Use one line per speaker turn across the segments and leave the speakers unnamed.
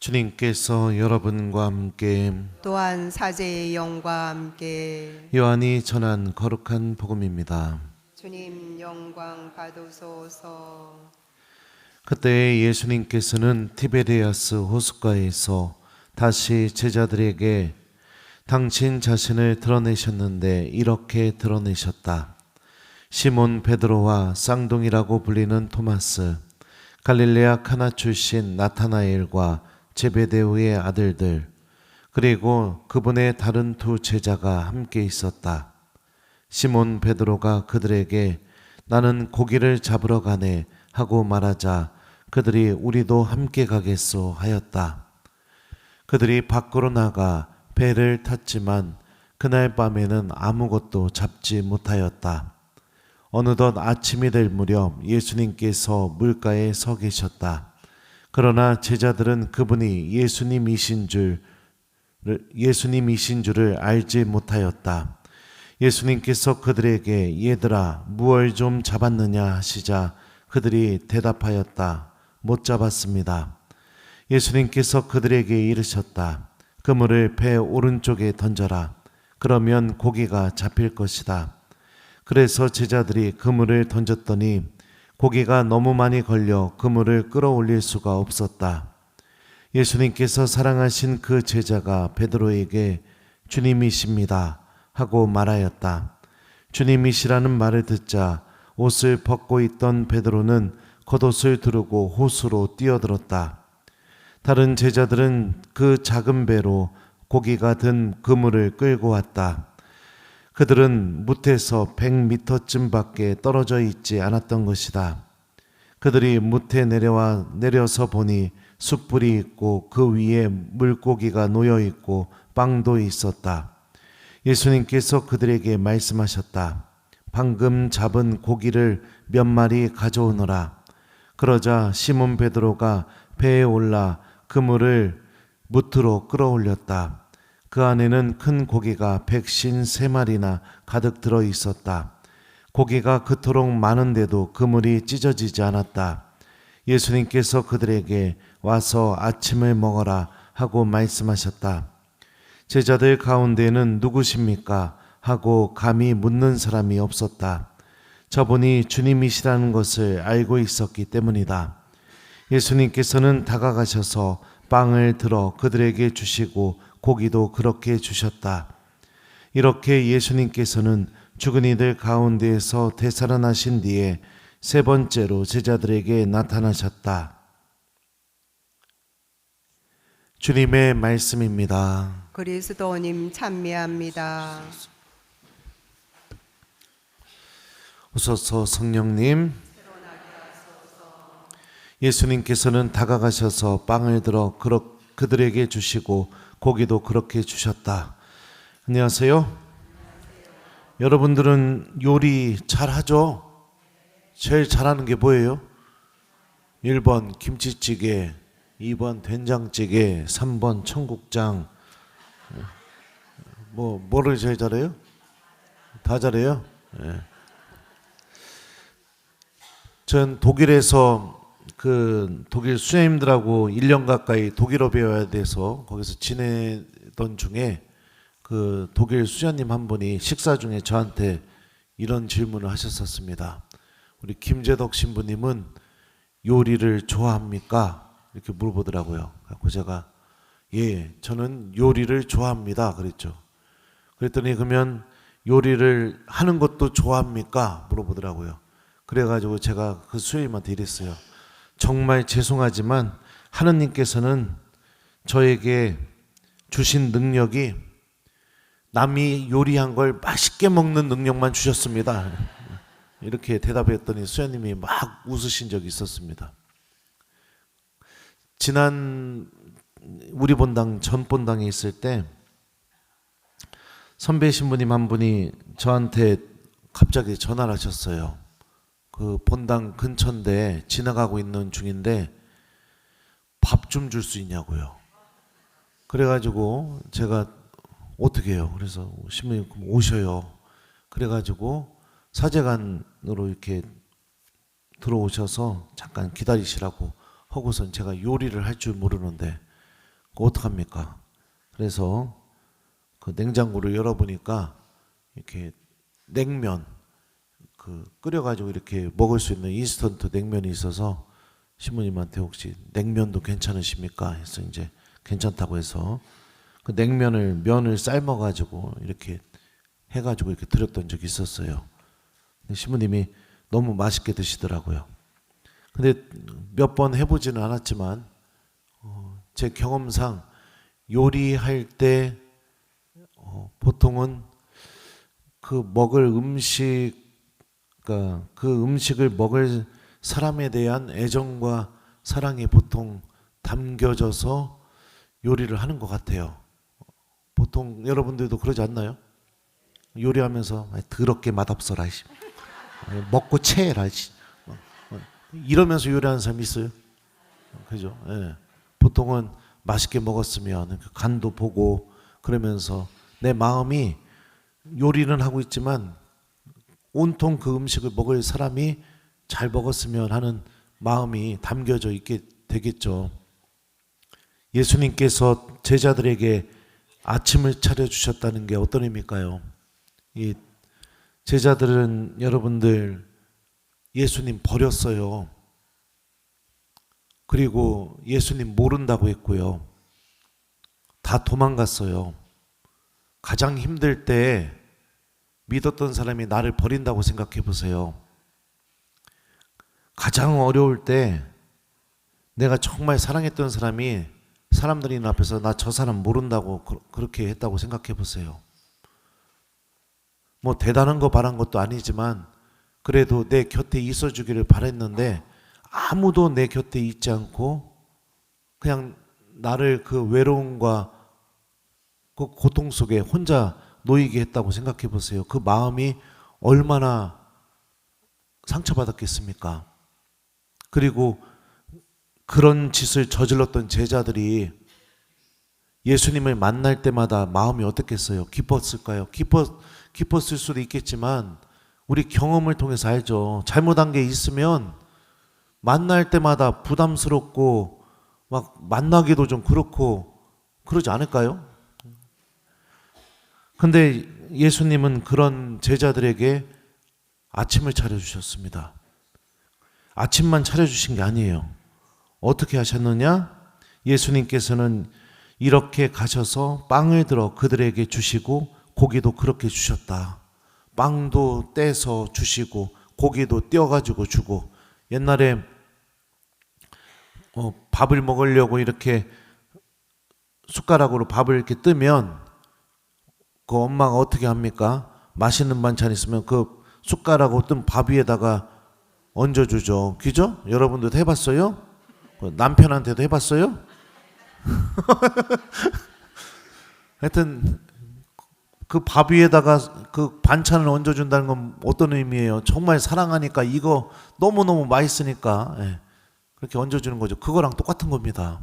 주님께서 여러분과 함께
또한 사제의 영과 함께
요한이 전한 거룩한 복음입니다.
주님 영광 받으소서.
그때 예수님께서는 티베리아스 호숫가에서 다시 제자들에게 당신 자신을 드러내셨는데 이렇게 드러내셨다. 시몬 베드로와 쌍둥이라고 불리는 토마스, 갈릴레아 카나 출신 나타나엘과 제베데오의 아들들, 그리고 그분의 다른 두 제자가 함께 있었다. 시몬 베드로가 그들에게 나는 고기를 잡으러 가네 하고 말하자 그들이 우리도 함께 가겠소 하였다. 그들이 밖으로 나가 배를 탔지만 그날 밤에는 아무것도 잡지 못하였다. 어느덧 아침이 될 무렵 예수님께서 물가에 서 계셨다. 그러나 제자들은 그분이 예수님이신 줄을 알지 못하였다. 예수님께서 그들에게 얘들아 무얼 좀 잡았느냐 하시자 그들이 대답하였다. 못 잡았습니다. 예수님께서 그들에게 이르셨다. 그물을 배 오른쪽에 던져라. 그러면 고기가 잡힐 것이다. 그래서 제자들이 그물을 던졌더니 고기가 너무 많이 걸려 그물을 끌어올릴 수가 없었다. 예수님께서 사랑하신 그 제자가 베드로에게 주님이십니다 하고 말하였다. 주님이시라는 말을 듣자 옷을 벗고 있던 베드로는 겉옷을 두르고 호수로 뛰어들었다. 다른 제자들은 그 작은 배로 고기가 든 그물을 끌고 왔다. 그들은 뭇에서 100m쯤밖에 떨어져 있지 않았던 것이다. 그들이 뭇에 내려서 보니 숯불이 있고 그 위에 물고기가 놓여 있고 빵도 있었다. 예수님께서 그들에게 말씀하셨다. 방금 잡은 고기를 몇 마리 가져오너라. 그러자 시몬 베드로가 배에 올라 그물을 뭇으로 끌어올렸다. 그 안에는 큰 고기가 153마리나 가득 들어 있었다. 고기가 그토록 많은데도 그물이 찢어지지 않았다. 예수님께서 그들에게 와서 아침을 먹어라 하고 말씀하셨다. 제자들 가운데는 누구십니까? 하고 감히 묻는 사람이 없었다. 저분이 주님이시라는 것을 알고 있었기 때문이다. 예수님께서는 다가가셔서 빵을 들어 그들에게 주시고 고기도 그렇게 주셨다. 이렇게 예수님께서는 죽은 이들 가운데에서 되살아나신 뒤에 세 번째로 제자들에게 나타나셨다. 주님의 말씀입니다.
그리스도님 찬미합니다.
오소서 성령님. 예수님께서는 다가가셔서 빵을 들어 그들에게 주시고 고기도 그렇게 주셨다. 안녕하세요. 여러분들은 요리 잘하죠? 제일 잘하는 게 뭐예요? 1번 김치찌개, 2번 된장찌개, 3번 청국장. 뭐를 제일 잘해요? 다 잘해요? 네. 전 독일에서 독일 수녀님들하고 1년 가까이 독일어 배워야 돼서 거기서 지내던 중에 그 독일 수녀님 한 분이 식사 중에 저한테 이런 질문을 하셨었습니다. 우리 김재덕 신부님은 요리를 좋아합니까? 이렇게 물어보더라고요. 그래서 제가 예, 저는 요리를 좋아합니다. 그랬죠. 그랬더니 그러면 요리를 하는 것도 좋아합니까? 물어보더라고요. 그래가지고 제가 그 수녀님한테 이랬어요. 정말 죄송하지만 하느님께서는 저에게 주신 능력이 남이 요리한 걸 맛있게 먹는 능력만 주셨습니다. 이렇게 대답했더니 수녀님이 막 웃으신 적이 있었습니다. 지난 우리 본당 전 본당에 있을 때 선배 신부님 한 분이 저한테 갑자기 전화를 하셨어요. 그 본당 근처인데 지나가고 있는 중인데 밥 좀 줄 수 있냐고요. 그래가지고 제가 어떻게 해요? 그래서 신부님 오셔요. 그래가지고 사제관으로 이렇게 들어오셔서 잠깐 기다리시라고 하고선 제가 요리를 할 줄 모르는데 어떡합니까? 그래서 그 냉장고를 열어보니까 이렇게 냉면 끓여가지고 이렇게 먹을 수 있는 인스턴트 냉면이 있어서 신부님한테 혹시 냉면도 괜찮으십니까? 해서 이제 괜찮다고 해서 그 면을 삶아가지고 이렇게 해가지고 이렇게 드렸던 적이 있었어요. 근데 신부님이 너무 맛있게 드시더라고요. 근데 몇 번 해보지는 않았지만 제 경험상 요리할 때 보통은 그 먹을 그 음식을 먹을 사람에 대한 애정과 사랑이 보통 담겨져서 요리를 하는 것 같아요. 보통 여러분들도 그러지 않나요? 요리하면서 더럽게 맛없어라, 먹고 체해라, 이러면서 요리하는 사람이 있어요. 그죠? 예. 보통은 맛있게 먹었으면 그 간도 보고 그러면서 내 마음이 요리는 하고 있지만 온통 그 음식을 먹을 사람이 잘 먹었으면 하는 마음이 담겨져 있게 되겠죠. 예수님께서 제자들에게 아침을 차려주셨다는 게 어떤 의미일까요? 이 제자들은 여러분들 예수님 버렸어요. 그리고 예수님 모른다고 했고요. 다 도망갔어요. 가장 힘들 때 믿었던 사람이 나를 버린다고 생각해 보세요. 가장 어려울 때 내가 정말 사랑했던 사람이 사람들이 있는 앞에서 나 저 사람 모른다고 그렇게 했다고 생각해 보세요. 뭐 대단한 거 바란 것도 아니지만 그래도 내 곁에 있어 주기를 바랬는데 아무도 내 곁에 있지 않고 그냥 나를 그 외로움과 그 고통 속에 혼자 놓이게 했다고 생각해 보세요. 그 마음이 얼마나 상처받았겠습니까? 그리고 그런 짓을 저질렀던 제자들이 예수님을 만날 때마다 마음이 어떻겠어요? 기뻤을까요? 기뻤을 수도 있겠지만 우리 경험을 통해서 알죠. 잘못한 게 있으면 만날 때마다 부담스럽고 막 만나기도 좀 그렇고 그러지 않을까요? 근데 예수님은 그런 제자들에게 아침을 차려주셨습니다. 아침만 차려주신 게 아니에요. 어떻게 하셨느냐? 예수님께서는 이렇게 가셔서 빵을 들어 그들에게 주시고 고기도 그렇게 주셨다. 빵도 떼서 주시고 고기도 떼어가지고 주고 옛날에 밥을 먹으려고 이렇게 숟가락으로 밥을 이렇게 뜨면 그 엄마가 어떻게 합니까? 맛있는 반찬 있으면 그 숟가락으로 뜬 밥 위에다가 얹어주죠. 그죠? 여러분들도 해봤어요? 남편한테도 해봤어요? 하여튼 그 밥 위에다가 그 반찬을 얹어준다는 건 어떤 의미예요? 정말 사랑하니까 이거 너무너무 맛있으니까 그렇게 얹어주는 거죠. 그거랑 똑같은 겁니다.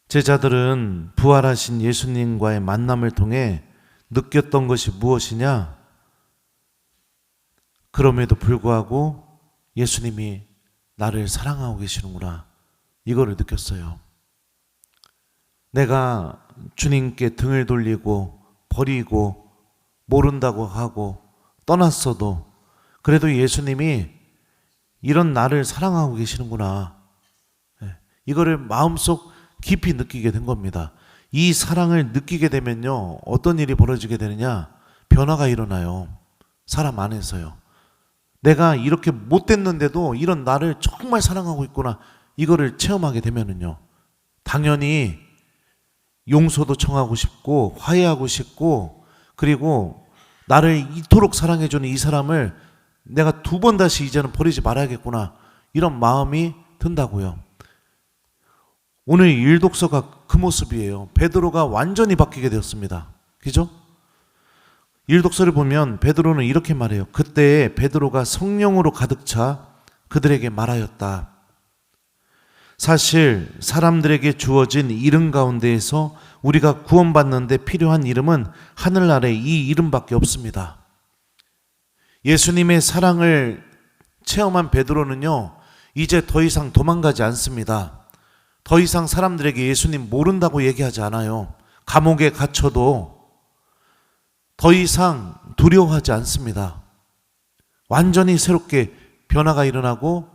제자들은 부활하신 예수님과의 만남을 통해 느꼈던 것이 무엇이냐? 그럼에도 불구하고 예수님이 나를 사랑하고 계시는구나. 이거를 느꼈어요. 내가 주님께 등을 돌리고 버리고 모른다고 하고 떠났어도 그래도 예수님이 이런 나를 사랑하고 계시는구나. 이거를 마음속 깊이 느끼게 된 겁니다. 이 사랑을 느끼게 되면요, 어떤 일이 벌어지게 되느냐? 변화가 일어나요. 사람 안에서요. 내가 이렇게 못됐는데도 이런 나를 정말 사랑하고 있구나. 이거를 체험하게 되면은요, 당연히 용서도 청하고 싶고 화해하고 싶고 그리고 나를 이토록 사랑해주는 이 사람을 내가 두 번 다시 이제는 버리지 말아야겠구나. 이런 마음이 든다고요. 오늘 일독서가 그 모습이에요. 베드로가 완전히 바뀌게 되었습니다. 그죠? 일독서를 보면 베드로는 이렇게 말해요. 그때 베드로가 성령으로 가득 차 그들에게 말하였다. 사실 사람들에게 주어진 이름 가운데에서 우리가 구원받는데 필요한 이름은 하늘 아래 이 이름밖에 없습니다. 예수님의 사랑을 체험한 베드로는요, 이제 더 이상 도망가지 않습니다. 더 이상 사람들에게 예수님 모른다고 얘기하지 않아요. 감옥에 갇혀도 더 이상 두려워하지 않습니다. 완전히 새롭게 변화가 일어나고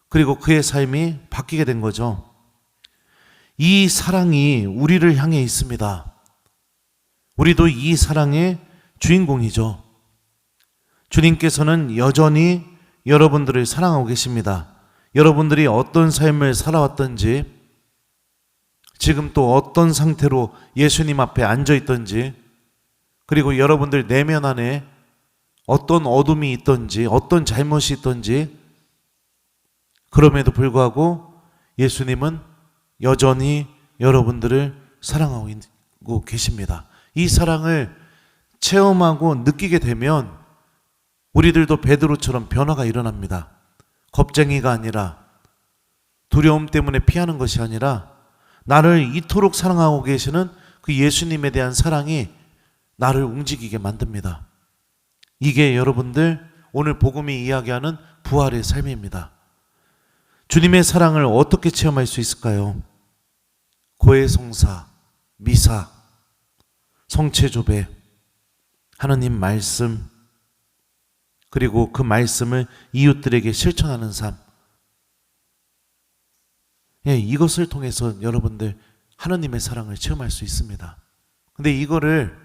그리고 그의 삶이 바뀌게 된 거죠. 이 사랑이 우리를 향해 있습니다. 우리도 이 사랑의 주인공이죠. 주님께서는 여전히 여러분들을 사랑하고 계십니다. 여러분들이 어떤 삶을 살아왔던지, 지금 또 어떤 상태로 예수님 앞에 앉아 있던지, 그리고 여러분들 내면 안에 어떤 어둠이 있던지, 어떤 잘못이 있던지, 그럼에도 불구하고 예수님은 여전히 여러분들을 사랑하고 계십니다. 이 사랑을 체험하고 느끼게 되면 우리들도 베드로처럼 변화가 일어납니다. 겁쟁이가 아니라, 두려움 때문에 피하는 것이 아니라, 나를 이토록 사랑하고 계시는 그 예수님에 대한 사랑이 나를 움직이게 만듭니다. 이게 여러분들 오늘 복음이 이야기하는 부활의 삶입니다. 주님의 사랑을 어떻게 체험할 수 있을까요? 고해성사, 미사, 성체조배, 하나님 말씀, 그리고 그 말씀을 이웃들에게 실천하는 삶. 이것을 통해서 여러분들 하나님의 사랑을 체험할 수 있습니다. 근데 이거를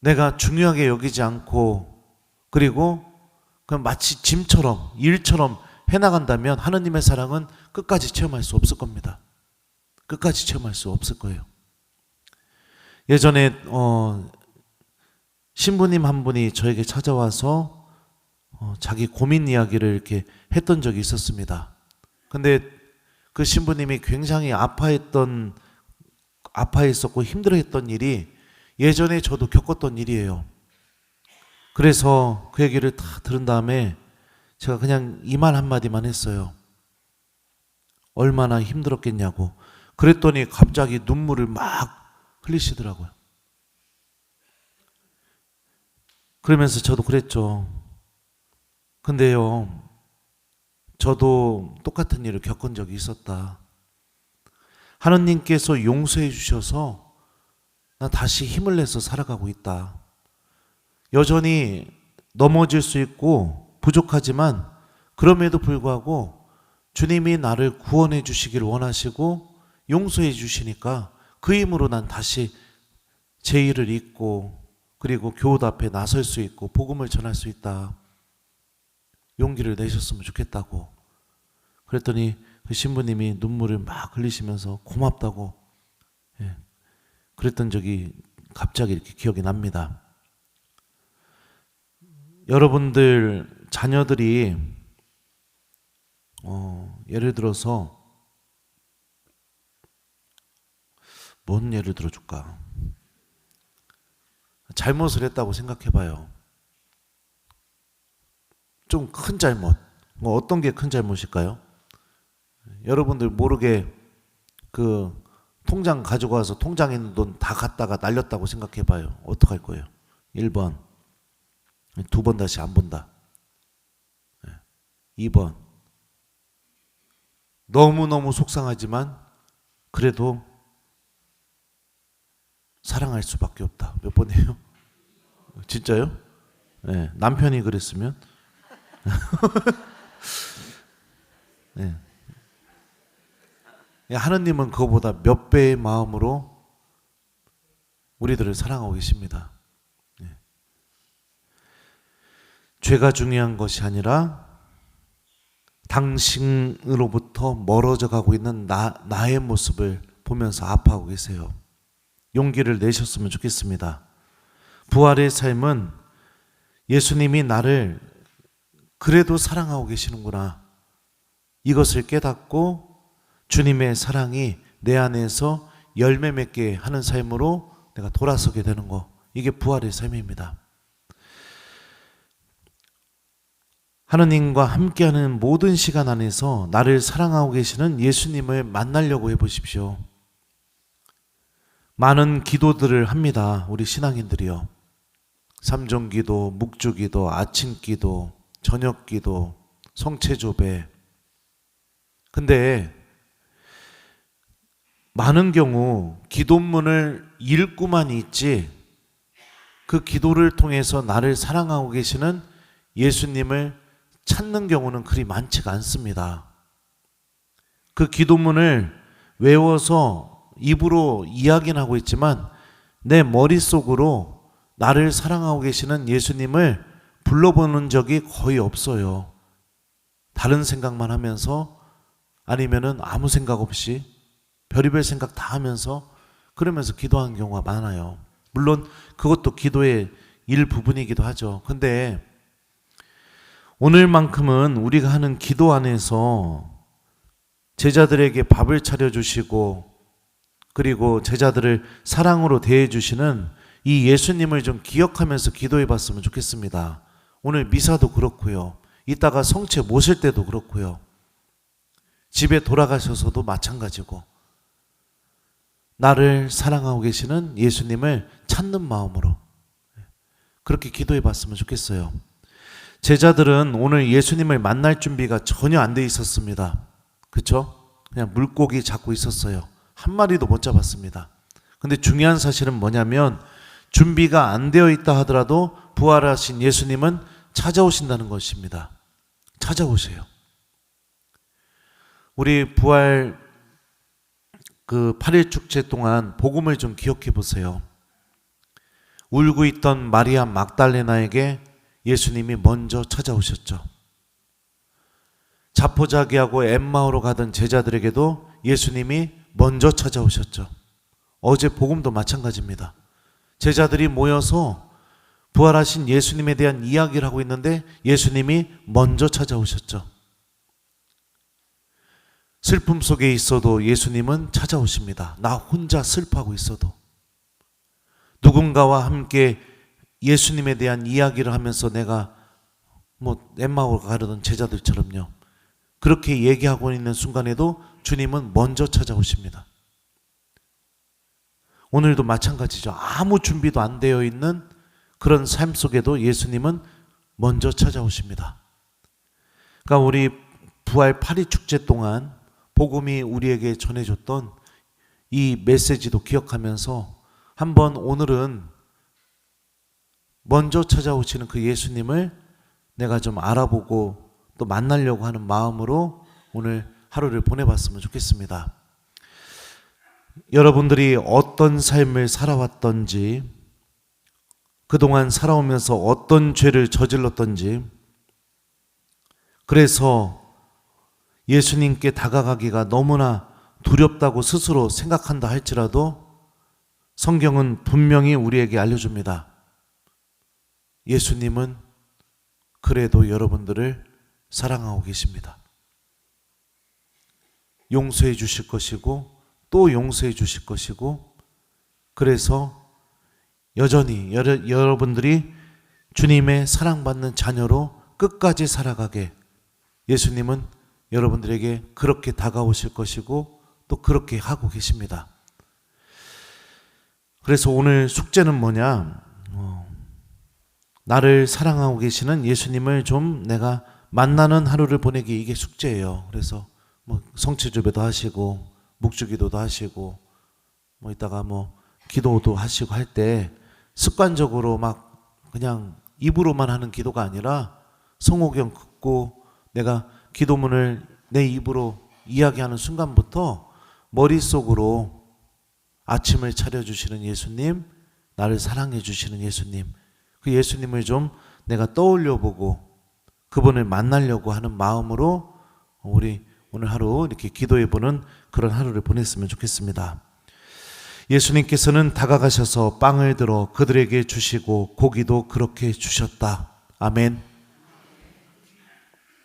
내가 중요하게 여기지 않고, 그리고 그냥 마치 짐처럼, 일처럼 해나간다면 하나님의 사랑은 끝까지 체험할 수 없을 겁니다. 끝까지 체험할 수 없을 거예요. 예전에 신부님 한 분이 저에게 찾아와서 자기 고민 이야기를 이렇게 했던 적이 있었습니다. 근데 그 신부님이 굉장히 아파했었고 힘들어했던 일이 예전에 저도 겪었던 일이에요. 그래서 그 얘기를 다 들은 다음에 제가 그냥 이 말 한마디만 했어요. 얼마나 힘들었겠냐고. 그랬더니 갑자기 눈물을 막 흘리시더라고요. 그러면서 저도 그랬죠. 근데요, 저도 똑같은 일을 겪은 적이 있었다. 하느님께서 용서해 주셔서 나 다시 힘을 내서 살아가고 있다. 여전히 넘어질 수 있고 부족하지만 그럼에도 불구하고 주님이 나를 구원해 주시길 원하시고 용서해 주시니까 그 힘으로 난 다시 제 일을 잊고 그리고 교회 앞에 나설 수 있고 복음을 전할 수 있다. 용기를 내셨으면 좋겠다고. 그랬더니 그 신부님이 눈물을 막 흘리시면서 고맙다고 그랬던 적이 갑자기 이렇게 기억이 납니다. 여러분들 자녀들이 예를 들어서 뭔 예를 들어줄까? 잘못을 했다고 생각해봐요. 좀 큰 잘못. 뭐 어떤 게 큰 잘못일까요? 여러분들 모르게 그 통장 가지고 와서 통장에 있는 돈 다 갖다가 날렸다고 생각해봐요. 어떡할 거예요? 1번. 2번 다시 안 본다. 2번. 너무너무 속상하지만 그래도 사랑할 수밖에 없다. 몇 번이에요? 진짜요? 네, 남편이 그랬으면 네. 하느님은 그거보다 몇 배의 마음으로 우리들을 사랑하고 계십니다. 네. 죄가 중요한 것이 아니라 당신으로부터 멀어져 가고 있는 나의 모습을 보면서 아파하고 계세요. 용기를 내셨으면 좋겠습니다. 부활의 삶은 예수님이 나를 그래도 사랑하고 계시는구나. 이것을 깨닫고 주님의 사랑이 내 안에서 열매 맺게 하는 삶으로 내가 돌아서게 되는 거. 이게 부활의 삶입니다. 하느님과 함께하는 모든 시간 안에서 나를 사랑하고 계시는 예수님을 만나려고 해보십시오. 많은 기도들을 합니다. 우리 신앙인들이요. 삼종기도, 묵주기도, 아침기도, 저녁기도, 성체조배. 근데 많은 경우 기도문을 읽고만 있지 그 기도를 통해서 나를 사랑하고 계시는 예수님을 찾는 경우는 그리 많지가 않습니다. 그 기도문을 외워서 입으로 이야기는 하고 있지만 내 머릿속으로 나를 사랑하고 계시는 예수님을 불러보는 적이 거의 없어요. 다른 생각만 하면서 아니면은 아무 생각 없이 별의별 생각 다 하면서 그러면서 기도하는 경우가 많아요. 물론 그것도 기도의 일부분이기도 하죠. 근데 오늘만큼은 우리가 하는 기도 안에서 제자들에게 밥을 차려주시고 그리고 제자들을 사랑으로 대해주시는 이 예수님을 좀 기억하면서 기도해 봤으면 좋겠습니다. 오늘 미사도 그렇고요. 이따가 성체 모실 때도 그렇고요. 집에 돌아가셔서도 마찬가지고 나를 사랑하고 계시는 예수님을 찾는 마음으로 그렇게 기도해 봤으면 좋겠어요. 제자들은 오늘 예수님을 만날 준비가 전혀 안 돼 있었습니다. 그렇죠? 그냥 물고기 잡고 있었어요. 한 마리도 못 잡았습니다. 근데 중요한 사실은 뭐냐면 준비가 안 되어 있다 하더라도 부활하신 예수님은 찾아오신다는 것입니다. 찾아오세요. 우리 부활 그 8일 축제 동안 복음을 좀 기억해 보세요. 울고 있던 마리아 막달레나에게 예수님이 먼저 찾아오셨죠. 자포자기하고 엠마오로 가던 제자들에게도 예수님이 먼저 찾아오셨죠. 어제 복음도 마찬가지입니다. 제자들이 모여서 부활하신 예수님에 대한 이야기를 하고 있는데 예수님이 먼저 찾아오셨죠. 슬픔 속에 있어도 예수님은 찾아오십니다. 나 혼자 슬퍼하고 있어도 누군가와 함께 예수님에 대한 이야기를 하면서 내가 엠마오로 가려던 제자들처럼요. 그렇게 얘기하고 있는 순간에도 주님은 먼저 찾아오십니다. 오늘도 마찬가지죠. 아무 준비도 안 되어 있는 그런 삶 속에도 예수님은 먼저 찾아오십니다. 그러니까 우리 부활 8일 축제 동안 복음이 우리에게 전해줬던 이 메시지도 기억하면서 한번 오늘은 먼저 찾아오시는 그 예수님을 내가 좀 알아보고 또 만나려고 하는 마음으로 오늘 하루를 보내봤으면 좋겠습니다. 여러분들이 어떤 삶을 살아왔던지 그동안 살아오면서 어떤 죄를 저질렀던지 그래서 예수님께 다가가기가 너무나 두렵다고 스스로 생각한다 할지라도 성경은 분명히 우리에게 알려줍니다. 예수님은 그래도 여러분들을 사랑하고 계십니다. 용서해 주실 것이고 또 용서해 주실 것이고 그래서 여전히 여러분들이 주님의 사랑받는 자녀로 끝까지 살아가게 예수님은 여러분들에게 그렇게 다가오실 것이고 또 그렇게 하고 계십니다. 그래서 오늘 숙제는 뭐냐? 나를 사랑하고 계시는 예수님을 좀 내가 만나는 하루를 보내기 이게 숙제예요. 그래서 성취주배도 하시고 묵주기도도 하시고 이따가 기도도 하시고 할 때 습관적으로 막 그냥 입으로만 하는 기도가 아니라 성호경 듣고 내가 기도문을 내 입으로 이야기하는 순간부터 머릿속으로 아침을 차려주시는 예수님, 나를 사랑해 주시는 예수님, 그 예수님을 좀 내가 떠올려보고 그분을 만나려고 하는 마음으로 우리 오늘 하루 이렇게 기도해보는 그런 하루를 보냈으면 좋겠습니다. 예수님께서는 다가가셔서 빵을 들어 그들에게 주시고 고기도 그렇게 주셨다. 아멘.